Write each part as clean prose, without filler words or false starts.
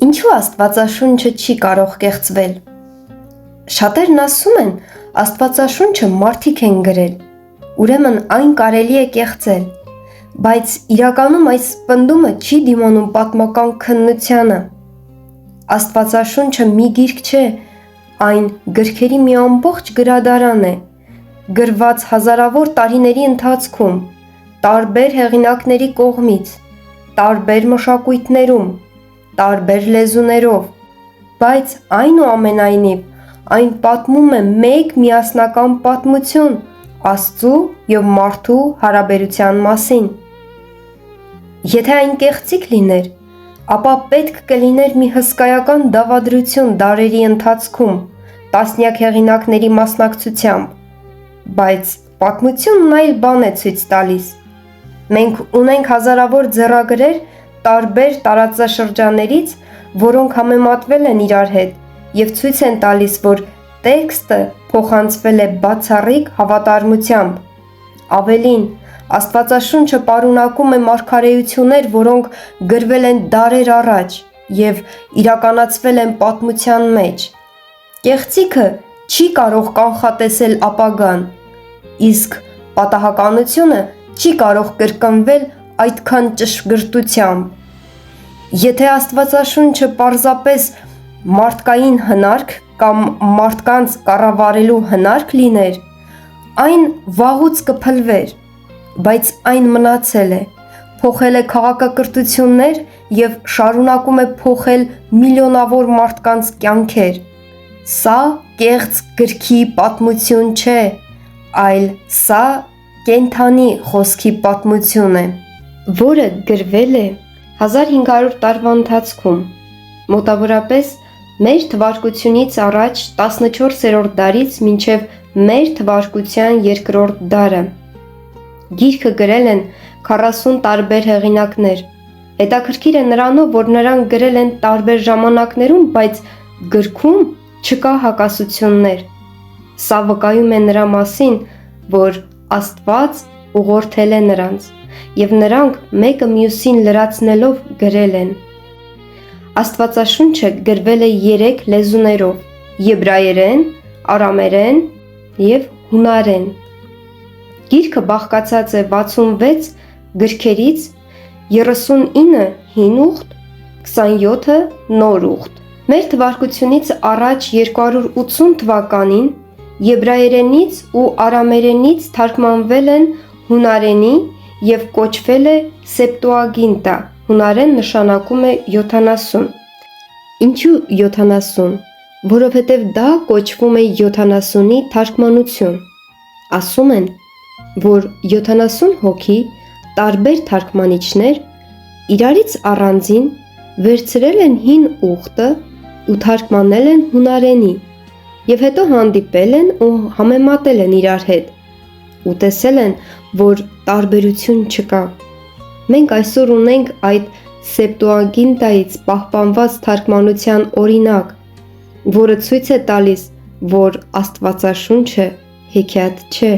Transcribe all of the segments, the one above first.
Ինչու Աստվածաշունչը չի կարող կեղծվել։ Շատերն ասում են, Աստվածաշունչը մարդիկ են գրել, ուրեմն այն կարելի է կեղծել, բայց իրականում այս պնդումը չի դիմանում պատմական քննությանը։ Աստվածաշունչը մի գիրք չէ, այն գրքերի մի ամբողջ գրադարան է, գրված հազարավոր տարիների ընթացքում, տարբեր հեղինակների կողմից, տարբեր մշակույթներում, տարբեր լեզուներով, բայց այնուամենայնիվ այն պատմում է մեկ միասնական պատմություն Աստծու և մարդու հարաբերության մասին։ Եթե այն կեղծիք լիներ, ապա պետք կլիներ մի հսկայական դավադրություն դարերի ընթացքում, տասնյակ հեղինակների մասնակցությամբ, բայց պատմությունն այլ բան է ցույց տալիս։ Մենք ունենք հազարավոր ձեռագրեր տարբեր տարածաշրջաններից, որոնք համեմատվել են իրար հետ և ցույց են տալիս, որ տեքստը փոխանցվել է բացառիկ հավատարմությամբ։ Ավելին, Աստվածաշունչը պարունակում է մարգարեություններ, որոնք գրվել են դարեր առաջ և իրականացվել են պատմության մեջ։ Կեղծիքը չի կարող կանխատեսել ապագան, իսկ պատահականությունը չի կարող կրկնվել այդքան ճշգրտությամբ։ Եթե Աստվածաշունչը պարզապես մարդկային հնարք կամ մարդկանց կառավարելու հնարք լիներ, այն վաղուց կփլվեր, բայց այն մնացել է, փոխել է քաղաքակրթություններ և շարունակում է փոխել միլիոնավոր մարդկանց կյանքեր։ Սա կեղծ գրքի պատմություն չէ, այլ սա կենդանի խոսքի պատմություն է, որը գրվել է 1500 տարվա ընթացքում, մոտավորապես մեր թվարկությունից առաջ 14-րդ դարից մինչև մեր թվարկության 2-րդ դարը։ Գիրքը գրել են 40 տարբեր հեղինակներ։ Հետաքրքիր է նրանով, որ նրանք գրել են տարբեր ժամանակներում, բայց գրքում չկա հակասություններ։ Սա վկայում է նրա մասին, որ Աստված ուղղորդել է նրանց, և նրանք մեկը մյուսին լրացնելով գրել են։ Աստվածաշունչը գրվել է 3 լեզուներով՝ եբրայերեն, արամերեն և հունարեն։ Գիրքը բաղկացած է 66 գրքերից, 39 հին ուղտ, 27-ը նոր ուղտ։ Մեր թվարկությունից առաջ 280 թվականին եբրայերենից ու արամերենից թարգմանվել են հունարենի և կոչվել է Սեպտուագինտա, հունարեն նշանակում է 70։ Ինչու 70, որովհետև դա կոչվում է 70-ի թարգմանություն։ Ասում են, որ 70 հոգի տարբեր թարգմանիչներ իրարից առանձին վերցրել են հին ուղտը ու թարգմանել են հունարենի և հետո հանդիպել են ու համեմատել են իրար հետ ու տեսել են, որ տարբերություն չկա։ Մենք այսօր ունենք այդ Սեպտուագինտայից պահպանված թարգմանության օրինակ, որը ցույց է տալիս, որ Աստվածաշունչը հեքիաթ չէ։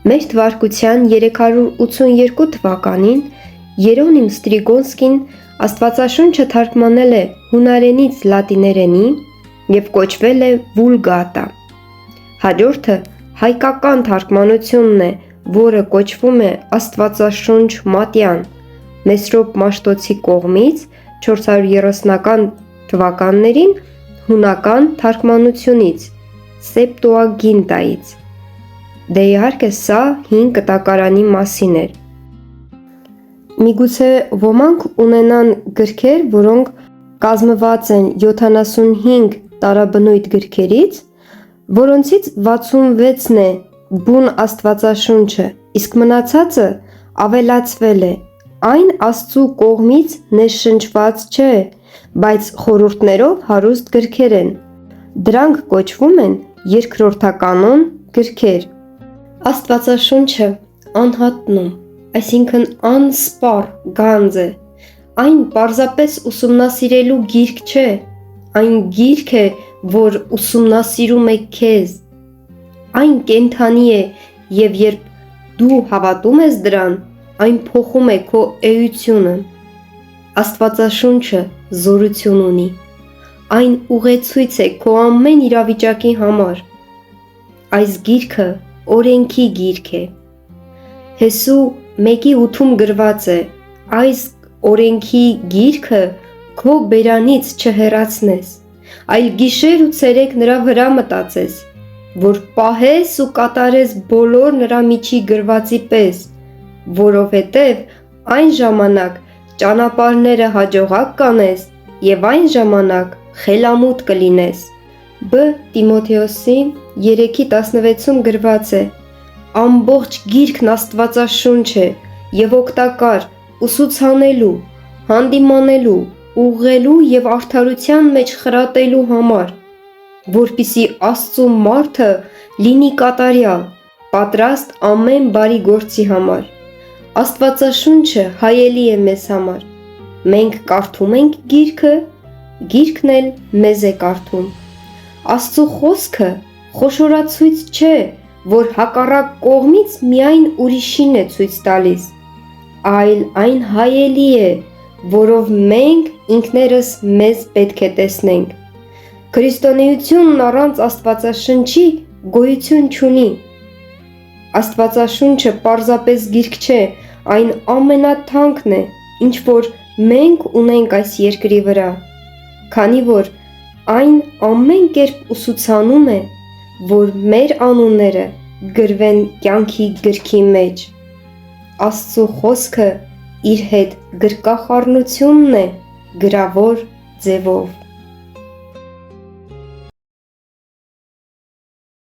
Մեր թվարկության 382 թվականին Երոնիմ Ստրիգոնսկին Աստվածաշունչը թարգմանել է հունարենից լատիներենի և կոչվել է Վուլգատա։ Հաջորդը հայկական թարգմանությունն է, որը կոչվում է Աստվածաշունչ մատյան, Մեսրոպ Մաշտոցի կողմից 430-ական թվականներին հունական թարգմանությունից՝ Սեպտուագինտայից։ Դե իհարկե սա հին կտակարանի մասին էր։ Միգուցե ոմանք ունենան գրքեր, որոնք կազմված են 75 տարաբնույթ գրքերից, որոնցից 66-ն է բուն Աստվածաշունչը, իսկ մնացածը ավելացվել է։ Այն Աստծու կողմից ներշնչված չէ, բայց խորհուրդներով հարուստ գրքեր են։ Դրանք կոչվում են երկրորդականոն գրքեր։ Աստվածաշունչը անհատնում, այսինքն անսպառ գանձ է։ Այն պարզապես ուսումնասիրելու գիրք չէ, այն գիրք է, որ ուսումնասիրում է քեզ։ Այն կենդանի է, և երբ դու հավատում ես դրան, այն փոխում է քո էությունը։ Աստվածաշունչը զորություն ունի։ Այն ուղեցույց է քո ամեն իրավիճակի համար։ Այս գիրքը օրենքի գիրք է։ Հեսու 1:8 գրված է. այս օրենքի գիրքը քո բերանից չհեռացնես, այլ գիշեր ու ցերեկ նրա վրա մտածես, որ պահես ու կատարես բոլոր նրա միջի գրվածի պես, որովհետև այն ժամանակ ճանապարհները հաջողակ կանես եւ այն ժամանակ խելամուտ կլինես։ Բ Տիմոթեոսի 3:16-ում գրված է. ամբողջ գիրքն Աստվածաշունչ է եւ օգտակար ուսուցանելու, հանդիմանելու, ուղղելու եւ արդարության մեջ խրատելու համար, որպիսի Աստծու մարդը լինի կատարյալ, պատրաստ ամեն բարի գործի համար։ Աստվածաշունչը հայելի է մեզ համար։ Մենք կարդում ենք գիրքը, գիրքն էլ մեզ է կարդում։ Աստծու խոսքը խոշորացույց չէ, որ հակառակ կողմից միայն ուրիշին է ցույց տալիս, այլ այն հայելի է, որով մենք ինքներս մեզ պետք է տեսնենք։ Քրիստոնեությունն առանց Աստվածաշնչի գոյություն չունի։ Աստվածաշունչը պարզապես գիրք չէ, այն ամենաթանկն է, ինչ որ մենք ունենք այս երկրի վրա, քանի որ այն ամեն կերպ ուսուցանում է, որ մեր անունները գրվեն կյանքի գրքի մեջ։ Աստծու խոսքը իր հետ գրկախառնությունն է գրավոր ձևով։